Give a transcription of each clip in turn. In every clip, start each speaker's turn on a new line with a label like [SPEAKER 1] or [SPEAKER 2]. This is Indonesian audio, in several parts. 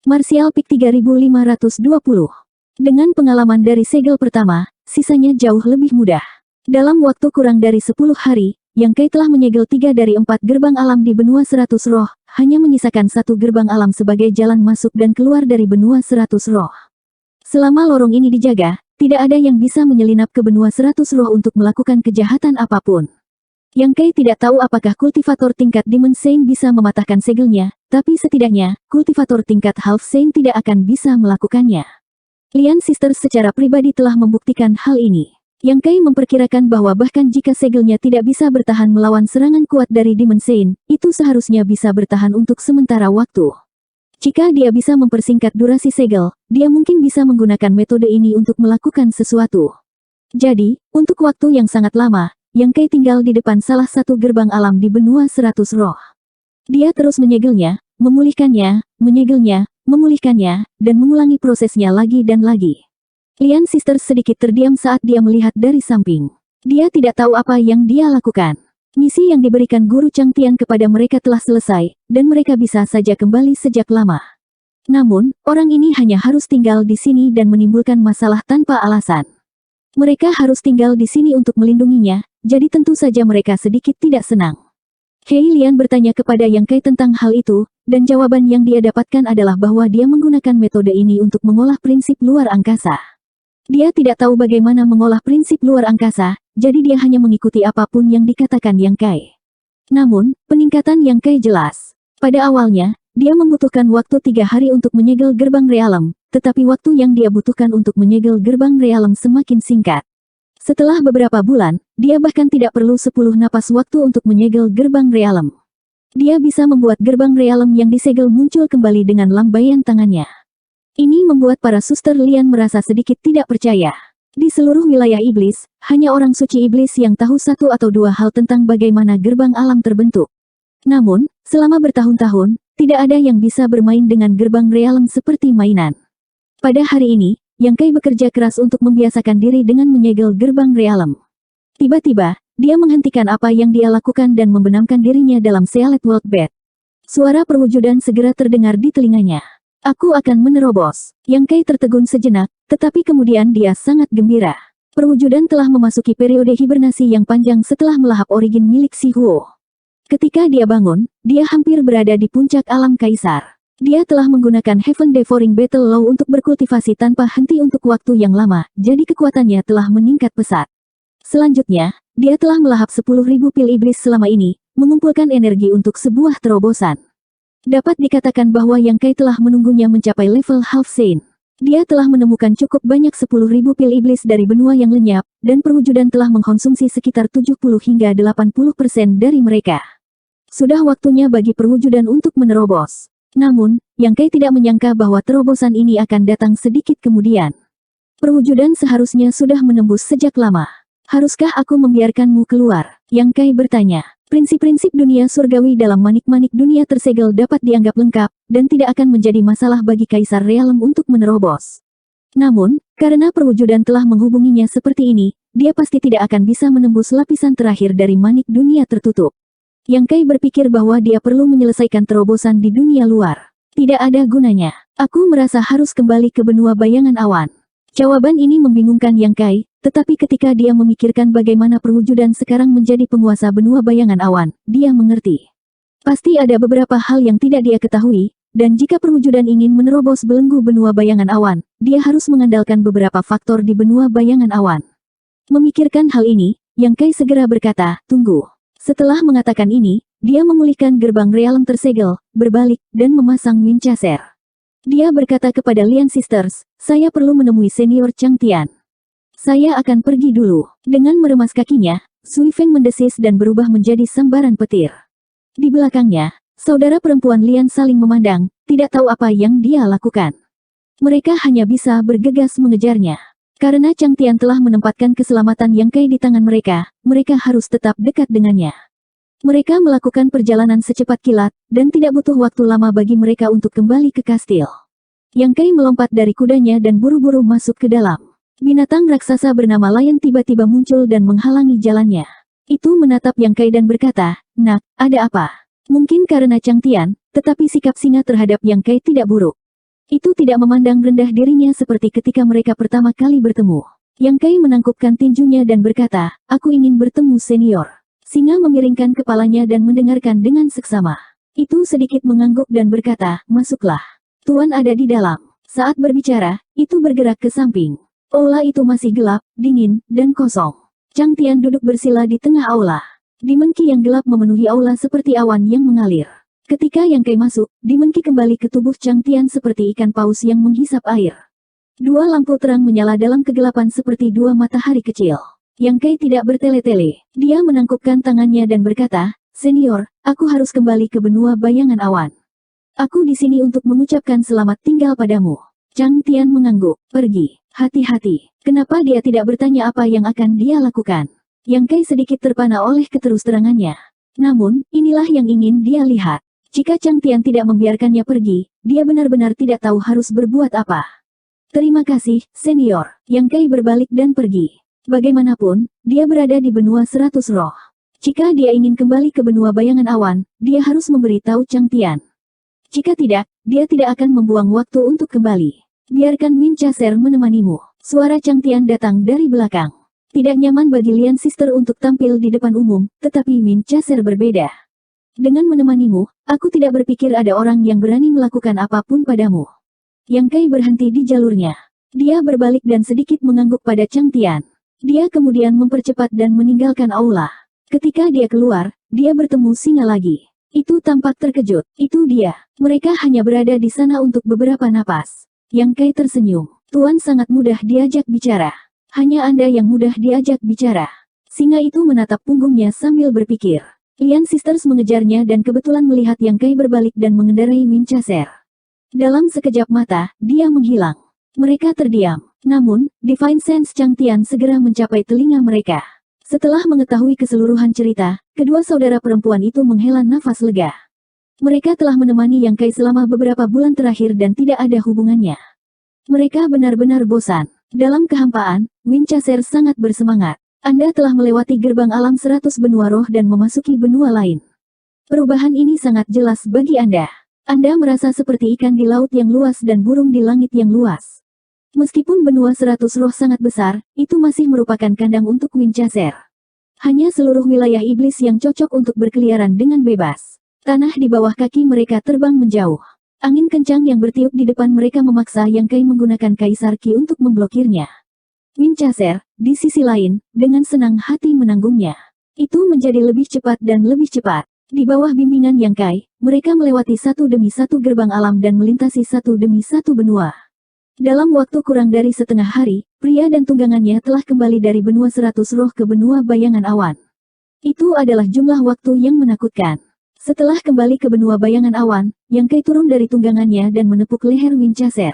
[SPEAKER 1] Martial Peak 3520. Dengan pengalaman dari segel pertama, sisanya jauh lebih mudah. Dalam waktu kurang dari 10 hari, Yang Kai telah menyegel 3 dari 4 gerbang alam di benua 100 roh, hanya menyisakan 1 gerbang alam sebagai jalan masuk dan keluar dari benua 100 roh. Selama lorong ini dijaga, tidak ada yang bisa menyelinap ke benua 100 roh untuk melakukan kejahatan apapun. Yang Kai tidak tahu apakah kultivator tingkat Demon Saint bisa mematahkan segelnya, tapi setidaknya, kultivator tingkat Half Saint tidak akan bisa melakukannya. Lian Sisters secara pribadi telah membuktikan hal ini. Yang Kai memperkirakan bahwa bahkan jika segelnya tidak bisa bertahan melawan serangan kuat dari Demon Saint, itu seharusnya bisa bertahan untuk sementara waktu. Jika dia bisa mempersingkat durasi segel, dia mungkin bisa menggunakan metode ini untuk melakukan sesuatu. Jadi, untuk waktu yang sangat lama, Yang Kai tinggal di depan salah satu gerbang alam di benua 100 roh. Dia terus menyegelnya, memulihkannya, menyegelnya, memulihkannya, dan mengulangi prosesnya lagi dan lagi. Lian Sisters sedikit terdiam saat dia melihat dari samping. Dia tidak tahu apa yang dia lakukan. Misi yang diberikan Guru Chang Tian kepada mereka telah selesai, dan mereka bisa saja kembali sejak lama. Namun, orang ini hanya harus tinggal di sini dan menimbulkan masalah tanpa alasan. Mereka harus tinggal di sini untuk melindunginya, jadi tentu saja mereka sedikit tidak senang. Hei Lian bertanya kepada Yang Kai tentang hal itu, dan jawaban yang dia dapatkan adalah bahwa dia menggunakan metode ini untuk mengolah prinsip luar angkasa. Dia tidak tahu bagaimana mengolah prinsip luar angkasa, jadi dia hanya mengikuti apapun yang dikatakan Yang Kai. Namun, peningkatan Yang Kai jelas. Pada awalnya, dia membutuhkan waktu 3 hari untuk menyegel gerbang realem, tetapi waktu yang dia butuhkan untuk menyegel gerbang realem semakin singkat. Setelah beberapa bulan, dia bahkan tidak perlu 10 napas waktu untuk menyegel gerbang realem. Dia bisa membuat gerbang realem yang disegel muncul kembali dengan lambaian tangannya. Ini membuat para suster Lian merasa sedikit tidak percaya. Di seluruh wilayah iblis, hanya orang suci iblis yang tahu 1 atau 2 hal tentang bagaimana gerbang alam terbentuk. Namun, selama bertahun-tahun, tidak ada yang bisa bermain dengan gerbang realem seperti mainan. Pada hari ini, Yang Kai bekerja keras untuk membiasakan diri dengan menyegel gerbang realem. Tiba-tiba, dia menghentikan apa yang dia lakukan dan membenamkan dirinya dalam Sealet World Bed. Suara perwujudan segera terdengar di telinganya. Aku akan menerobos. Yang Kai tertegun sejenak, tetapi kemudian dia sangat gembira. Perwujudan telah memasuki periode hibernasi yang panjang setelah melahap origin milik Si Huo. Ketika dia bangun, dia hampir berada di puncak alam kaisar. Dia telah menggunakan Heaven Devouring Battle Law untuk berkultivasi tanpa henti untuk waktu yang lama, jadi kekuatannya telah meningkat pesat. Selanjutnya, dia telah melahap 10.000 pil iblis selama ini, mengumpulkan energi untuk sebuah terobosan. Dapat dikatakan bahwa Yang Kai telah menunggunya mencapai level Half Saint. Dia telah menemukan cukup banyak 10.000 pil iblis dari benua yang lenyap, dan perwujudan telah mengkonsumsi sekitar 70 hingga 80% dari mereka. Sudah waktunya bagi perwujudan untuk menerobos. Namun, Yang Kai tidak menyangka bahwa terobosan ini akan datang sedikit kemudian. Perwujudan seharusnya sudah menembus sejak lama. Haruskah aku membiarkanmu keluar? Yang Kai bertanya. Prinsip-prinsip dunia surgawi dalam manik-manik dunia tersegel dapat dianggap lengkap, dan tidak akan menjadi masalah bagi Kaisar Realem untuk menerobos. Namun, karena perwujudan telah menghubunginya seperti ini, dia pasti tidak akan bisa menembus lapisan terakhir dari manik dunia tertutup. Yang Kai berpikir bahwa dia perlu menyelesaikan terobosan di dunia luar. Tidak ada gunanya. Aku merasa harus kembali ke benua bayangan awan. Jawaban ini membingungkan Yang Kai, tetapi ketika dia memikirkan bagaimana perwujudan sekarang menjadi penguasa benua bayangan awan, dia mengerti. Pasti ada beberapa hal yang tidak dia ketahui, dan jika perwujudan ingin menerobos belenggu benua bayangan awan, dia harus mengandalkan beberapa faktor di benua bayangan awan. Memikirkan hal ini, Yang Kai segera berkata, tunggu. Setelah mengatakan ini, dia memulihkan gerbang realem tersegel, berbalik, dan memasang Winchaser. Dia berkata kepada Lian Sisters, saya perlu menemui senior Chang Tian. Saya akan pergi dulu. Dengan meremas kakinya, Sui Feng mendesis dan berubah menjadi sambaran petir. Di belakangnya, saudara perempuan Lian saling memandang, tidak tahu apa yang dia lakukan. Mereka hanya bisa bergegas mengejarnya. Karena Chang Tian telah menempatkan keselamatan Yang Kai di tangan mereka, mereka harus tetap dekat dengannya. Mereka melakukan perjalanan secepat kilat, dan tidak butuh waktu lama bagi mereka untuk kembali ke kastil. Yang Kai melompat dari kudanya dan buru-buru masuk ke dalam. Binatang raksasa bernama Lion tiba-tiba muncul dan menghalangi jalannya. Itu menatap Yang Kai dan berkata, "Nak, ada apa?" Mungkin karena Chang Tian, tetapi sikap singa terhadap Yang Kai tidak buruk. Itu tidak memandang rendah dirinya seperti ketika mereka pertama kali bertemu. Yang Kai menangkupkan tinjunya dan berkata, aku ingin bertemu senior. Singa memiringkan kepalanya dan mendengarkan dengan seksama. Itu sedikit mengangguk dan berkata, masuklah. Tuan ada di dalam. Saat berbicara, itu bergerak ke samping. Aula itu masih gelap, dingin, dan kosong. Chang Tian duduk bersila di tengah aula. Dimenki yang gelap memenuhi aula seperti awan yang mengalir. Ketika Yang Kai masuk, dimenki kembali ke tubuh Chang Tian seperti ikan paus yang menghisap air. Dua lampu terang menyala dalam kegelapan seperti dua matahari kecil. Yang Kai tidak bertele-tele. Dia menangkupkan tangannya dan berkata, senior, aku harus kembali ke benua bayangan awan. Aku di sini untuk mengucapkan selamat tinggal padamu. Chang Tian mengangguk. Pergi. Hati-hati. Kenapa dia tidak bertanya apa yang akan dia lakukan? Yang Kai sedikit terpana oleh keterus-terangannya. Namun, inilah yang ingin dia lihat. Jika Chang Tian tidak membiarkannya pergi, dia benar-benar tidak tahu harus berbuat apa. Terima kasih, senior. Yang Kai berbalik dan pergi. Bagaimanapun, dia berada di benua 100 roh. Jika dia ingin kembali ke benua bayangan awan, dia harus memberitahu Chang Tian. Jika tidak, dia tidak akan membuang waktu untuk kembali. Biarkan Min Chaser menemanimu. Suara Chang Tian datang dari belakang. Tidak nyaman bagi Lian Sister untuk tampil di depan umum, tetapi Min Chaser berbeda. Dengan menemanimu, aku tidak berpikir ada orang yang berani melakukan apapun padamu. Yang Kai berhenti di jalurnya. Dia berbalik dan sedikit mengangguk pada Chang Tian. Dia kemudian mempercepat dan meninggalkan aula. Ketika dia keluar, dia bertemu singa lagi. Itu tampak terkejut. Itu dia. Mereka hanya berada di sana untuk beberapa napas. Yang Kai tersenyum. Tuan sangat mudah diajak bicara. Hanya Anda yang mudah diajak bicara. Singa itu menatap punggungnya sambil berpikir. Lian Sisters mengejarnya dan kebetulan melihat Yang Kai berbalik dan mengendarai Min Chaser. Dalam sekejap mata, dia menghilang. Mereka terdiam. Namun, Divine Sense Chang Tian segera mencapai telinga mereka. Setelah mengetahui keseluruhan cerita, kedua saudara perempuan itu menghela nafas lega. Mereka telah menemani Yang Kai selama beberapa bulan terakhir dan tidak ada hubungannya. Mereka benar-benar bosan. Dalam kehampaan, Min Chaser sangat bersemangat. Anda telah melewati gerbang alam 100 benua roh dan memasuki benua lain. Perubahan ini sangat jelas bagi Anda. Anda merasa seperti ikan di laut yang luas dan burung di langit yang luas. Meskipun benua 100 roh sangat besar, itu masih merupakan kandang untuk Min Chaser. Hanya seluruh wilayah iblis yang cocok untuk berkeliaran dengan bebas. Tanah di bawah kaki mereka terbang menjauh. Angin kencang yang bertiup di depan mereka memaksa Yang Kai menggunakan Kaisar Ki untuk memblokirnya. Min Chaser, di sisi lain, dengan senang hati menanggungnya. Itu menjadi lebih cepat dan lebih cepat. Di bawah bimbingan Yang Kai, mereka melewati satu demi satu gerbang alam dan melintasi satu demi satu benua. Dalam waktu kurang dari setengah hari, pria dan tunggangannya telah kembali dari benua 100 roh ke benua bayangan awan. Itu adalah jumlah waktu yang menakutkan. Setelah kembali ke benua bayangan awan, Yang Kai turun dari tunggangannya dan menepuk leher Min Chaser.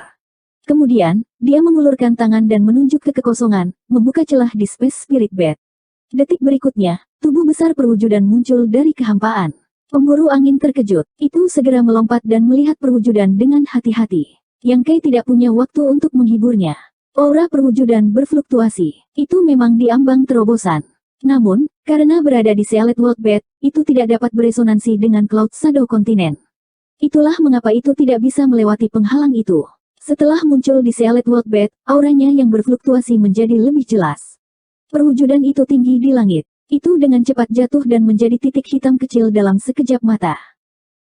[SPEAKER 1] Kemudian, dia mengulurkan tangan dan menunjuk ke kekosongan, membuka celah di Space Spirit Bed. Detik berikutnya, tubuh besar perwujudan muncul dari kehampaan. Pemburu angin terkejut, itu segera melompat dan melihat perwujudan dengan hati-hati. Yang Kai tidak punya waktu untuk menghiburnya. Aura perwujudan berfluktuasi, itu memang diambang terobosan. Namun, karena berada di Sealet World Bed, itu tidak dapat beresonansi dengan Cloud Shadow Continent. Itulah mengapa itu tidak bisa melewati penghalang itu. Setelah muncul di Sealet World Bed, auranya yang berfluktuasi menjadi lebih jelas. Perwujudan itu tinggi di langit. Itu dengan cepat jatuh dan menjadi titik hitam kecil dalam sekejap mata.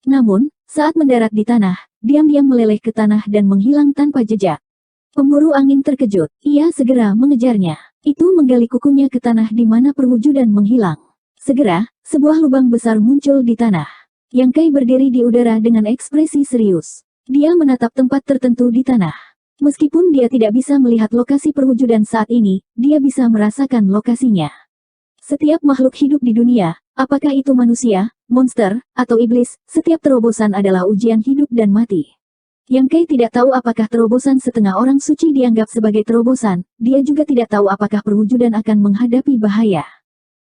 [SPEAKER 1] Namun, saat mendarat di tanah, diam-diam meleleh ke tanah dan menghilang tanpa jejak. Pemburu angin terkejut. Ia segera mengejarnya. Itu menggali kukunya ke tanah di mana perwujudan menghilang. Segera, sebuah lubang besar muncul di tanah. Yang Kai berdiri di udara dengan ekspresi serius. Dia menatap tempat tertentu di tanah. Meskipun dia tidak bisa melihat lokasi perwujudan saat ini, dia bisa merasakan lokasinya. Setiap makhluk hidup di dunia, apakah itu manusia, monster, atau iblis, setiap terobosan adalah ujian hidup dan mati. Yang Kai tidak tahu apakah terobosan setengah orang suci dianggap sebagai terobosan, dia juga tidak tahu apakah perwujudan akan menghadapi bahaya.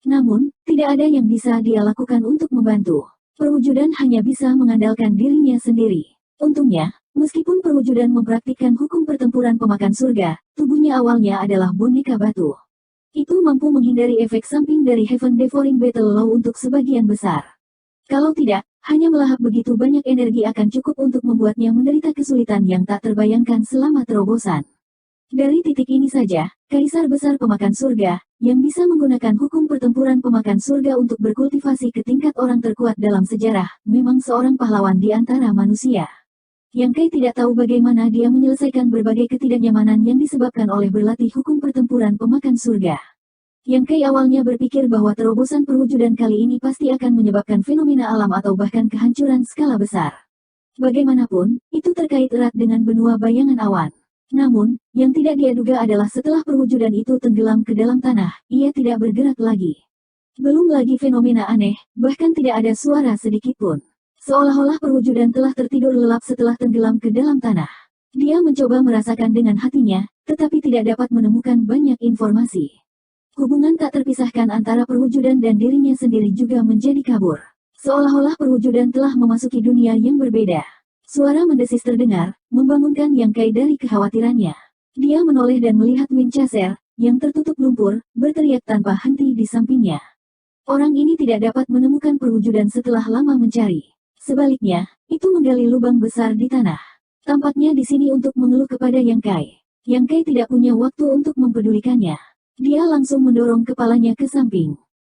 [SPEAKER 1] Namun, tidak ada yang bisa dia lakukan untuk membantu. Perwujudan hanya bisa mengandalkan dirinya sendiri. Untungnya, meskipun perwujudan mempraktikkan hukum pertempuran pemakan surga, tubuhnya awalnya adalah boneka batu. Itu mampu menghindari efek samping dari Heaven Devouring Battle Law untuk sebagian besar. Kalau tidak, Hanya melahap begitu banyak energi akan cukup untuk membuatnya menderita kesulitan yang tak terbayangkan selama terobosan. Dari titik ini saja, Kaisar Besar Pemakan Surga, yang bisa menggunakan hukum pertempuran pemakan surga untuk berkultivasi ke tingkat orang terkuat dalam sejarah, memang seorang pahlawan di antara manusia. Yang Kai tidak tahu bagaimana dia menyelesaikan berbagai ketidaknyamanan yang disebabkan oleh berlatih hukum pertempuran pemakan surga. Yang Kai awalnya berpikir bahwa terobosan perwujudan kali ini pasti akan menyebabkan fenomena alam atau bahkan kehancuran skala besar. Bagaimanapun, itu terkait erat dengan benua bayangan awan. Namun, yang tidak dia duga adalah setelah perwujudan itu tenggelam ke dalam tanah, ia tidak bergerak lagi. Belum lagi fenomena aneh, bahkan tidak ada suara sedikit pun. Seolah-olah perwujudan telah tertidur lelap setelah tenggelam ke dalam tanah. Dia mencoba merasakan dengan hatinya, tetapi tidak dapat menemukan banyak informasi. Hubungan tak terpisahkan antara perwujudan dan dirinya sendiri juga menjadi kabur. Seolah-olah perwujudan telah memasuki dunia yang berbeda. Suara mendesis terdengar, membangunkan Yang Kai dari kekhawatirannya. Dia menoleh dan melihat Winchester, yang tertutup lumpur, berteriak tanpa henti di sampingnya. Orang ini tidak dapat menemukan perwujudan setelah lama mencari. Sebaliknya, itu menggali lubang besar di tanah. Tampaknya di sini untuk mengeluh kepada Yang Kai. Yang Kai tidak punya waktu untuk mempedulikannya. Dia langsung mendorong kepalanya ke samping.